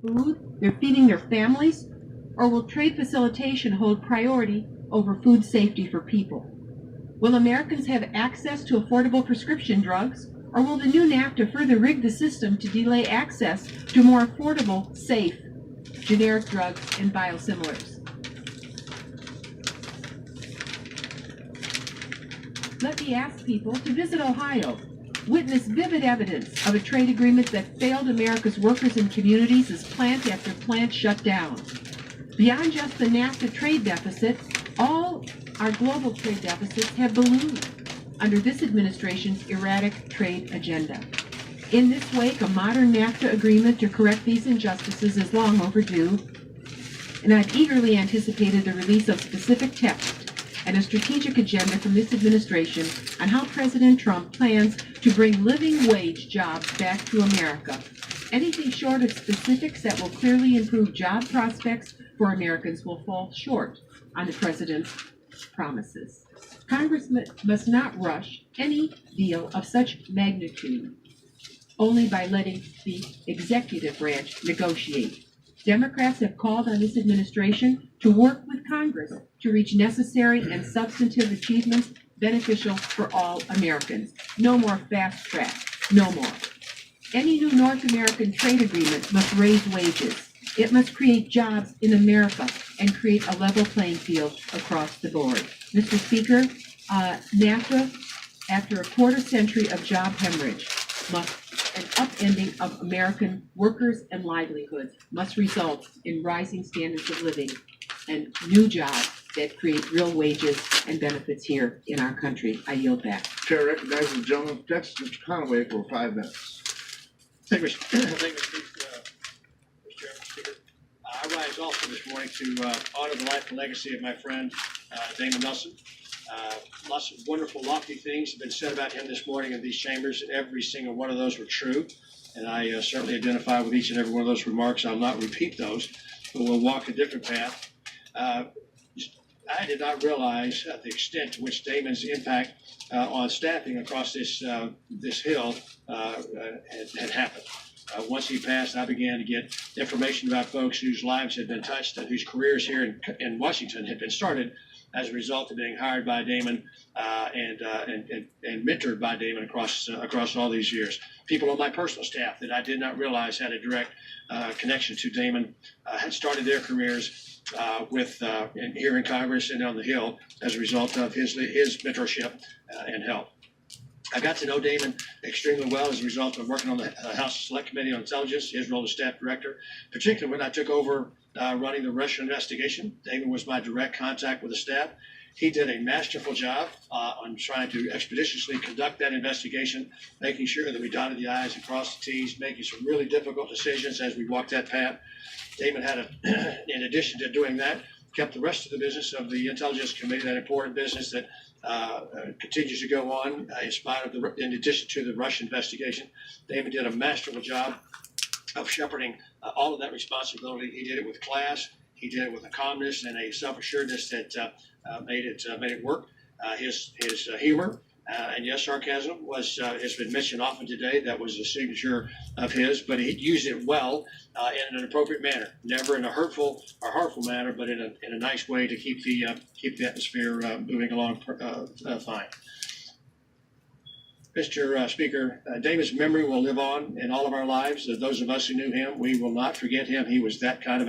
food they're feeding their families, or will trade facilitation hold priority over food safety for people? Will Americans have access to affordable prescription drugs, or will the new NAFTA further rig the system to delay access to more affordable, safe, generic drugs and biosimilars? Let me ask people to visit Ohio, witness vivid evidence of a trade agreement that failed America's workers and communities as plant after plant shut down. Beyond just the NAFTA trade deficit, all our global trade deficits have ballooned under this administration's erratic trade agenda. In this wake, a modern NAFTA agreement to correct these injustices is long overdue, and I've eagerly anticipated the release of specific text and a strategic agenda from this administration on how President Trump plans to bring living wage jobs back to America. Anything short of specifics that will clearly improve job prospects for Americans will fall short on the president's promises. Congress must not rush any deal of such magnitude only by letting the executive branch negotiate. Democrats have called on this administration to work with Congress to reach necessary and substantive achievements beneficial for all Americans. No more fast track, no more. Any new North American trade agreement must raise wages. It must create jobs in America and create a level playing field across the board. Mr. Speaker, NAFTA, after a quarter century of job hemorrhage, an upending of American workers and livelihoods must result in rising standards of living and new jobs that create real wages and benefits here in our country. I yield back. Chair recognizes the gentleman next, Mr. Conway, for 5 minutes. Thank you, Mr. Speaker. I rise also this morning to honor the life and legacy of my friend, Damon Nelson. Lots of wonderful, lofty things have been said about him this morning in these chambers. Every single one of those were true, and I certainly identify with each and every one of those remarks. I'll not repeat those, but we'll walk a different path. I did not realize the extent to which Damon's impact on staffing across this hill had happened. Once he passed, I began to get information about folks whose lives had been touched and whose careers here in Washington had been started as a result of being hired by Damon and mentored by Damon across all these years. People on my personal staff that I did not realize had a direct connection to Damon had started their careers here in Congress and on the Hill as a result of his mentorship and help. I got to know Damon extremely well as a result of working on the House Select Committee on Intelligence, his role as staff director, particularly when I took over running the Russia investigation. Damon was my direct contact with the staff. He did a masterful job on trying to expeditiously conduct that investigation, making sure that we dotted the I's and crossed the T's, making some really difficult decisions as we walked that path. Damon had, in addition to doing that, kept the rest of the business of the Intelligence Committee, that important business that continues to go on in addition to the Russia investigation. Damon did a masterful job of shepherding all of that responsibility. He did it with class. He did it with a calmness and a self-assuredness that made it work. His humor and yes, sarcasm has been mentioned often today. That was a signature of his, but he used it well in an appropriate manner, never in a hurtful or harmful manner, but in a nice way to keep the atmosphere moving along fine. Mr. Speaker, Damon's memory will live on in all of our lives. Those of us who knew him, we will not forget him. He was that kind of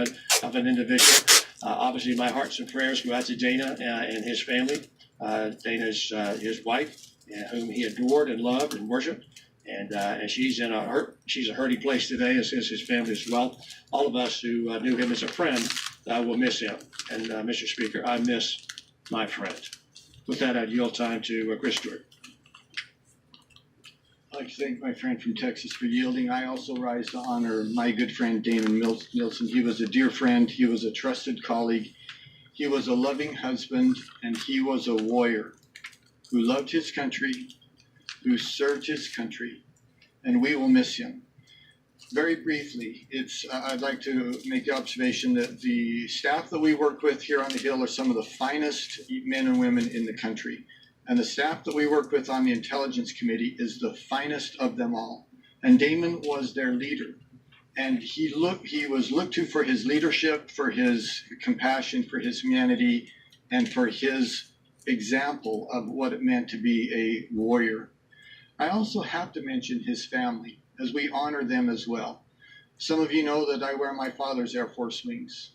an individual. Obviously, my hearts and prayers go out to Dana and his family. Dana's his wife, whom he adored and loved and worshipped, and she's a hurting place today, as is his family as well. All of us who knew him as a friend will miss him. And Mr. Speaker, I miss my friend. With that, I'd yield time to Chris Stewart. I'd like to thank my friend from Texas for yielding. I also rise to honor my good friend Damon Nelson. He was a dear friend. He was a trusted colleague. He was a loving husband, and he was a warrior who loved his country, who served his country, and we will miss him. Very briefly, I'd like to make the observation that the staff that we work with here on the Hill are some of the finest men and women in the country. And the staff that we work with on the Intelligence Committee is the finest of them all. And Damon was their leader. And he was looked to for his leadership, for his compassion, for his humanity, and for his example of what it meant to be a warrior. I also have to mention his family, as we honor them as well. Some of you know that I wear my father's Air Force wings.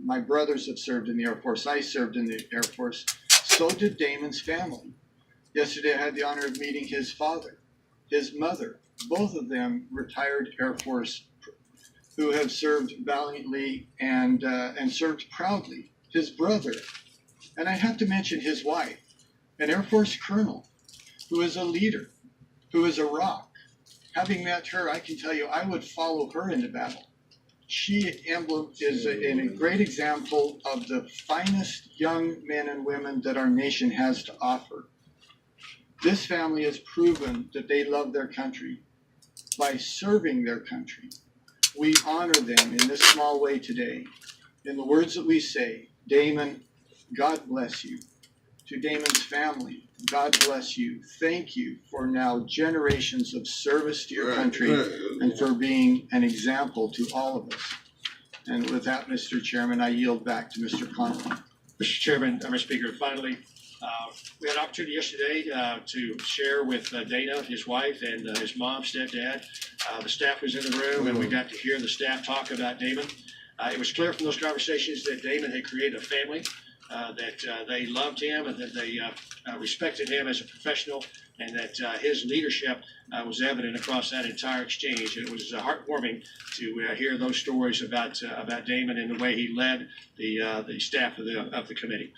My brothers have served in the Air Force. I served in the Air Force. So did Damon's family. Yesterday I had the honor of meeting his father, his mother, both of them retired Air Force who have served valiantly and served proudly. His brother, and I have to mention his wife, an Air Force colonel who is a leader, who is a rock. Having met her, I can tell you I would follow her into battle. She is a great example of the finest young men and women that our nation has to offer. This family has proven that they love their country by serving their country. We honor them in this small way today. In the words that we say, Damon, God bless you. To Damon's family, God bless you. Thank you for now generations of service to your country and for being an example to all of us. And with that, Mr. Chairman, I yield back to Mr. Conklin. Mr. Chairman, Mr. Speaker, finally, we had an opportunity yesterday to share with Dana, his wife, and his mom, stepdad. The staff was in the room, and we got to hear the staff talk about Damon. It was clear from those conversations that Damon had created a family, that they loved him, and that they respected him as a professional, and that his leadership was evident across that entire exchange. And it was heartwarming to hear those stories about Damon and the way he led the staff of the committee.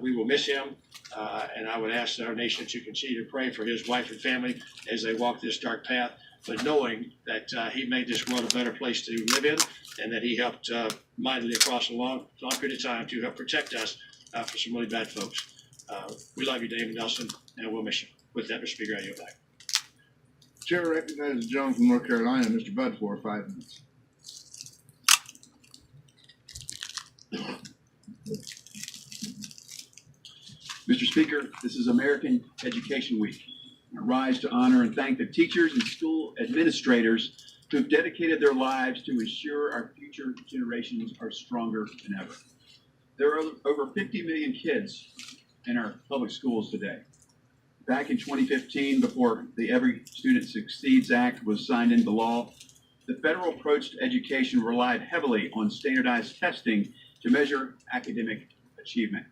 We will miss him, and I would ask our nation to continue to pray for his wife and family as they walk this dark path, but knowing that he made this world a better place to live in, and that he helped mightily across a long period of time to help protect us for some really bad folks. We love you, Damon Nelson, and we'll miss you. With that, Mr. Speaker, I yield back. Chair recognizes the gentleman from North Carolina, Mr. Budd, for 5 minutes. Mr. Speaker, this is American Education Week. I rise to honor and thank the teachers and school administrators who have dedicated their lives to ensure our future generations are stronger than ever. There are over 50 million kids in our public schools today. Back in 2015, before the Every Student Succeeds Act was signed into law, the federal approach to education relied heavily on standardized testing to measure academic achievement.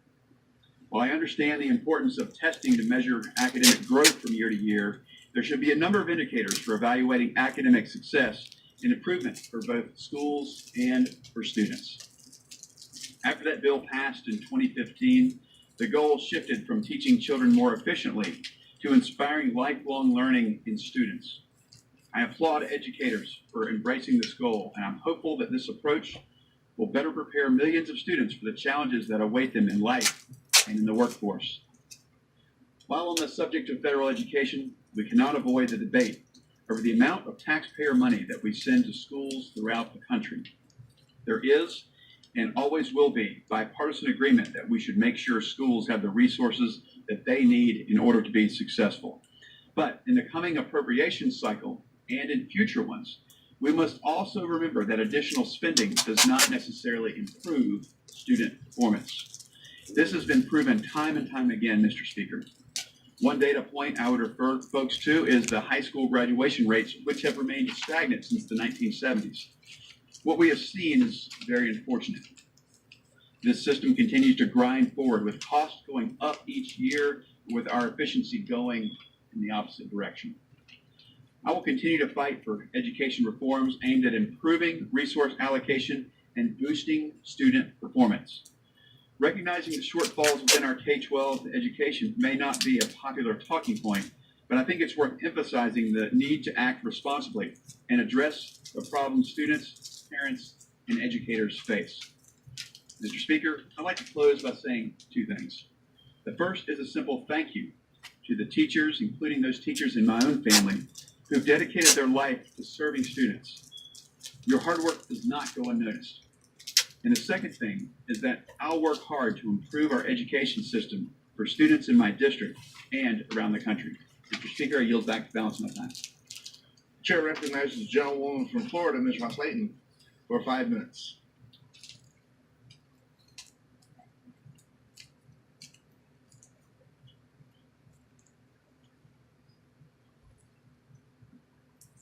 While I understand the importance of testing to measure academic growth from year to year, there should be a number of indicators for evaluating academic success and improvement for both schools and for students. After that bill passed in 2015, the goal shifted from teaching children more efficiently to inspiring lifelong learning in students. I applaud educators for embracing this goal, and I'm hopeful that this approach will better prepare millions of students for the challenges that await them in life and in the workforce. While on the subject of federal education, we cannot avoid the debate over the amount of taxpayer money that we send to schools throughout the country. There is and always will be bipartisan agreement that we should make sure schools have the resources that they need in order to be successful. But in the coming appropriations cycle and in future ones, we must also remember that additional spending does not necessarily improve student performance. This has been proven time and time again, Mr. Speaker. One data point I would refer folks to is the high school graduation rates, which have remained stagnant since the 1970s. What we have seen is very unfortunate. This system continues to grind forward with costs going up each year, with our efficiency going in the opposite direction. I will continue to fight for education reforms aimed at improving resource allocation and boosting student performance. Recognizing the shortfalls within our K-12 education may not be a popular talking point, but I think it's worth emphasizing the need to act responsibly and address the problems students, parents, and educators face. Mr. Speaker, I'd like to close by saying two things. The first is a simple thank you to the teachers, including those teachers in my own family, who have dedicated their life to serving students. Your hard work does not go unnoticed. And the second thing is that I'll work hard to improve our education system for students in my district and around the country. Mr. Speaker, I yield back the balance of my time. Chair recognizes the gentlewoman from Florida, Ms. Ross Layton, for 5 minutes.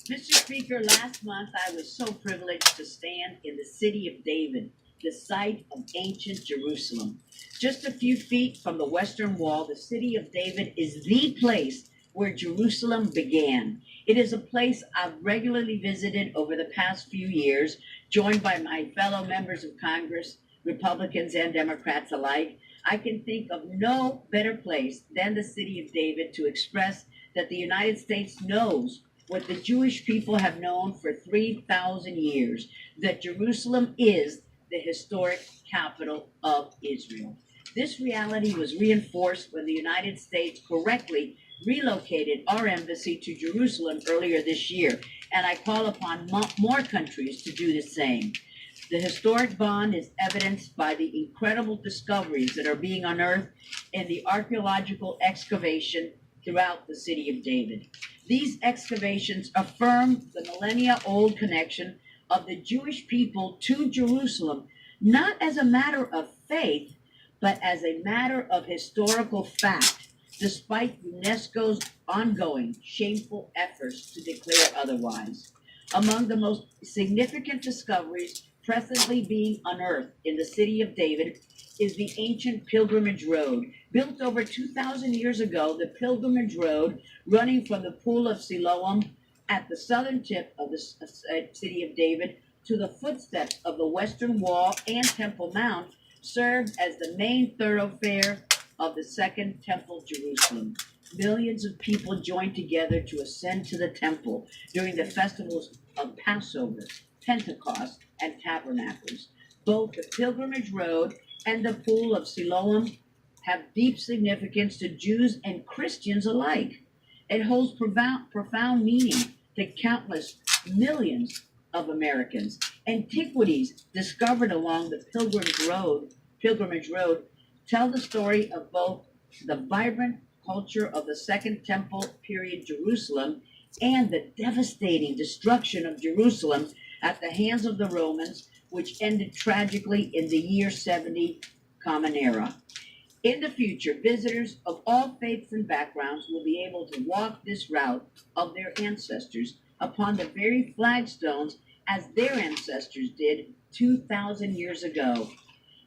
Mr. Speaker, last month I was so privileged to stand in the city of David, the site of ancient Jerusalem. Just a few feet from the Western Wall, the city of David is the place where Jerusalem began. It is a place I've regularly visited over the past few years, joined by my fellow members of Congress, Republicans and Democrats alike. I can think of no better place than the city of David to express that the United States knows what the Jewish people have known for 3,000 years, that Jerusalem is the historic capital of Israel. This reality was reinforced when the United States correctly relocated our embassy to Jerusalem earlier this year, and I call upon more countries to do the same. The historic bond is evidenced by the incredible discoveries that are being unearthed in the archaeological excavation throughout the city of David. These excavations affirm the millennia-old connection of the Jewish people to Jerusalem, not as a matter of faith, but as a matter of historical fact, despite UNESCO's ongoing shameful efforts to declare otherwise. Among the most significant discoveries presently being unearthed in the city of David is the ancient pilgrimage road. Built over 2,000 years ago, the pilgrimage road running from the pool of Siloam at the southern tip of the city of David to the footsteps of the Western Wall and Temple Mount served as the main thoroughfare of the Second Temple Jerusalem. Millions of people joined together to ascend to the temple during the festivals of Passover, Pentecost, and Tabernacles. Both the pilgrimage road and the pool of Siloam have deep significance to Jews and Christians alike. It holds profound meaning to countless millions of Americans. Antiquities discovered along the pilgrimage road tell the story of both the vibrant culture of the Second Temple period Jerusalem and the devastating destruction of Jerusalem at the hands of the Romans, which ended tragically in the year 70 Common Era. In the future, visitors of all faiths and backgrounds will be able to walk this route of their ancestors upon the very flagstones as their ancestors did 2,000 years ago.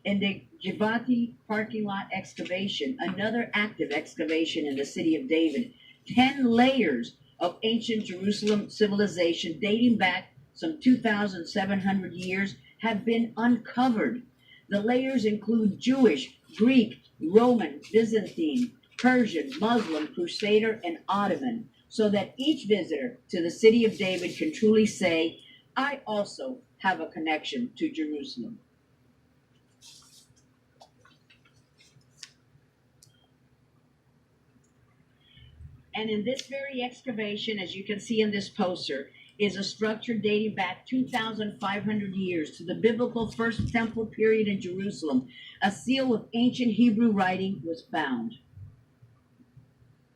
In the Givati parking lot excavation, another active excavation in the city of David, 10 layers of ancient Jerusalem civilization dating back some 2,700 years have been uncovered. The layers include Jewish, Greek, Roman, Byzantine, Persian, Muslim, Crusader, and Ottoman, so that each visitor to the city of David can truly say, I also have a connection to Jerusalem. And in this very excavation, as you can see in this poster, is a structure dating back 2,500 years to the biblical First Temple period in Jerusalem. A seal of ancient Hebrew writing was found.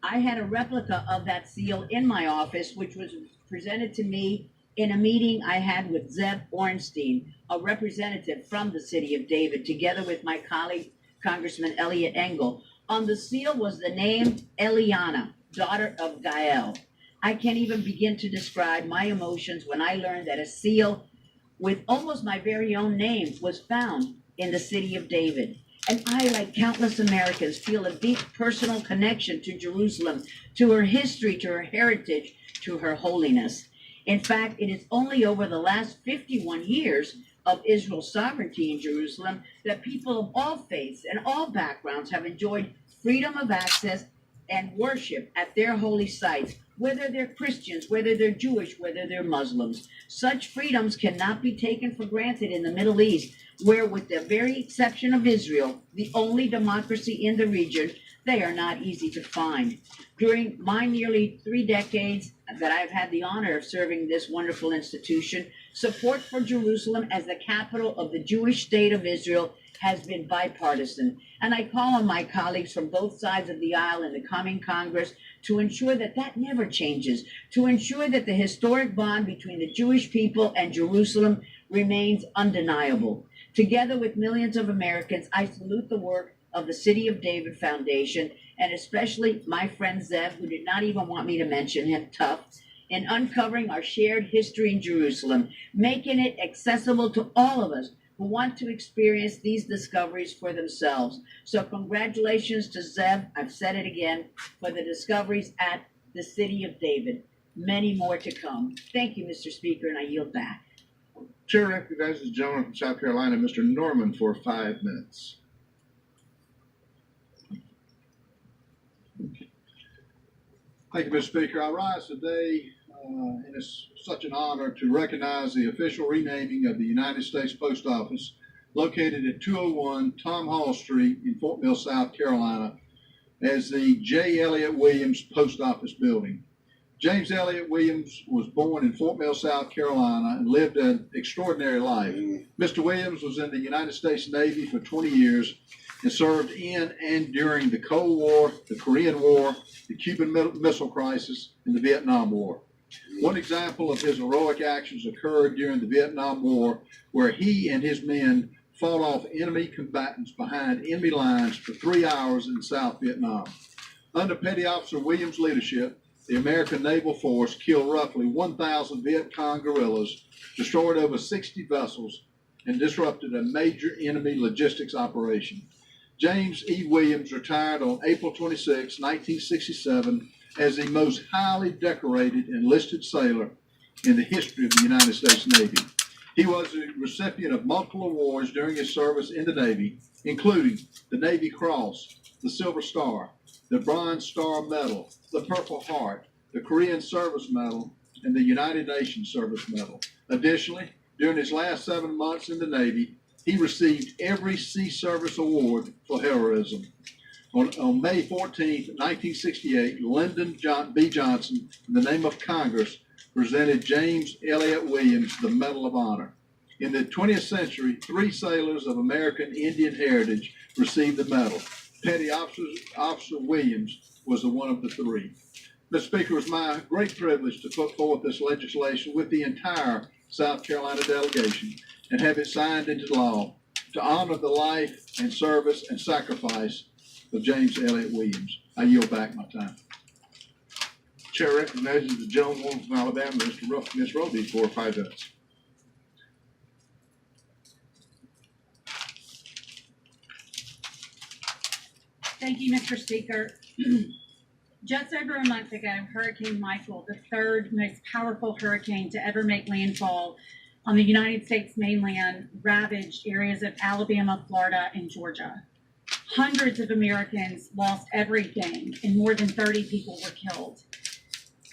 I had a replica of that seal in my office, which was presented to me in a meeting I had with Zev Ornstein, a representative from the city of David, together with my colleague, Congressman Elliot Engel. On the seal was the name Eliana, daughter of Gael. I can't even begin to describe my emotions when I learned that a seal with almost my very own name was found in the city of David. And I, like countless Americans, feel a deep personal connection to Jerusalem, to her history, to her heritage, to her holiness. In fact, it is only over the last 51 years of Israel's sovereignty in Jerusalem that people of all faiths and all backgrounds have enjoyed freedom of access and worship at their holy sites, whether they're Christians, whether they're Jewish, whether they're Muslims. Such freedoms cannot be taken for granted in the Middle East, where, with the very exception of Israel, the only democracy in the region, they are not easy to find. During my nearly 3 decades that I've had the honor of serving this wonderful institution, support for Jerusalem as the capital of the Jewish state of Israel has been bipartisan. And I call on my colleagues from both sides of the aisle in the coming Congress to ensure that that never changes, to ensure that the historic bond between the Jewish people and Jerusalem remains undeniable. Together with millions of Americans, I salute the work of the City of David Foundation, and especially my friend Zev, who did not even want me to mention him, tough, in uncovering our shared history in Jerusalem, making it accessible to all of us who want to experience these discoveries for themselves. So congratulations to Zev, I've said it again, for the discoveries at the City of David. Many more to come. Thank you, Mr. Speaker, and I yield back. Chair recognizes the gentleman from South Carolina, Mr. Norman, for 5 minutes. Thank you, Mr. Speaker. I rise today, and it's such an honor to recognize the official renaming of the United States Post Office located at 201 Tom Hall Street in Fort Mill, South Carolina, as the J. Elliott Williams Post Office Building. James Elliott Williams was born in Fort Mill, South Carolina, and lived an extraordinary life. Mr. Williams was in the United States Navy for 20 years and served in and during the Cold War, the Korean War, the Cuban Missile Crisis, and the Vietnam War. One example of his heroic actions occurred during the Vietnam War, where he and his men fought off enemy combatants behind enemy lines for 3 hours in South Vietnam. Under Petty Officer Williams' leadership, the American naval force killed roughly 1,000 Viet Cong guerrillas, destroyed over 60 vessels, and disrupted a major enemy logistics operation. James E. Williams retired on April 26, 1967, as the most highly decorated enlisted sailor in the history of the United States Navy. He was a recipient of multiple awards during his service in the Navy, including the Navy Cross, the Silver Star, the Bronze Star Medal, the Purple Heart, the Korean Service Medal, and the United Nations Service Medal. Additionally, during his last 7 months in the Navy, he received every Sea Service Award for heroism. On May 14, 1968, Lyndon B. Johnson, in the name of Congress, presented James Elliott Williams the Medal of Honor. In the 20th century, 3 sailors of American Indian heritage received the medal. Petty Officer Williams was one of the 3. Mr. Speaker, it was my great privilege to put forth this legislation with the entire South Carolina delegation and have it signed into law to honor the life and service and sacrifice of James Elliott Williams. I yield back my time. Chair recognizes the gentleman from Alabama, Ms. Roby, for 5 minutes. Thank you, Mr. Speaker. Just over a month ago, Hurricane Michael, the 3rd most powerful hurricane to ever make landfall on the United States mainland, ravaged areas of Alabama, Florida, and Georgia. Hundreds of Americans lost everything, and more than 30 people were killed.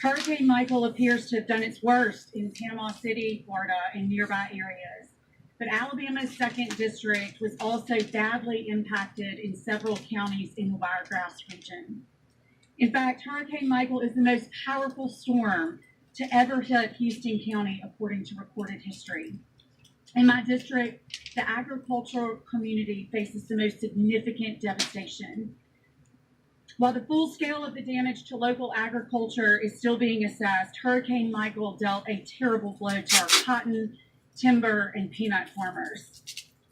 Hurricane Michael appears to have done its worst in Panama City, Florida, and nearby areas. But Alabama's 2nd District was also badly impacted in several counties in the Wiregrass region. In fact, Hurricane Michael is the most powerful storm to ever hit Houston County, according to recorded history. In my district, the agricultural community faces the most significant devastation. While the full scale of the damage to local agriculture is still being assessed, Hurricane Michael dealt a terrible blow to our cotton, timber, and peanut farmers.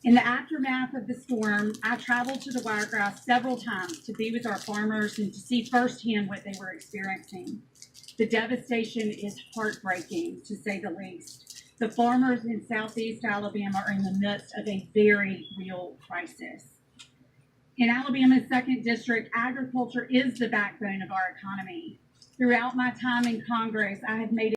In the aftermath of the storm, I traveled to the Wiregrass several times to be with our farmers and to see firsthand what they were experiencing. The devastation is heartbreaking, to say the least. The farmers in Southeast Alabama are in the midst of a very real crisis. In Alabama's 2nd District, agriculture is the backbone of our economy. Throughout my time in Congress, I have made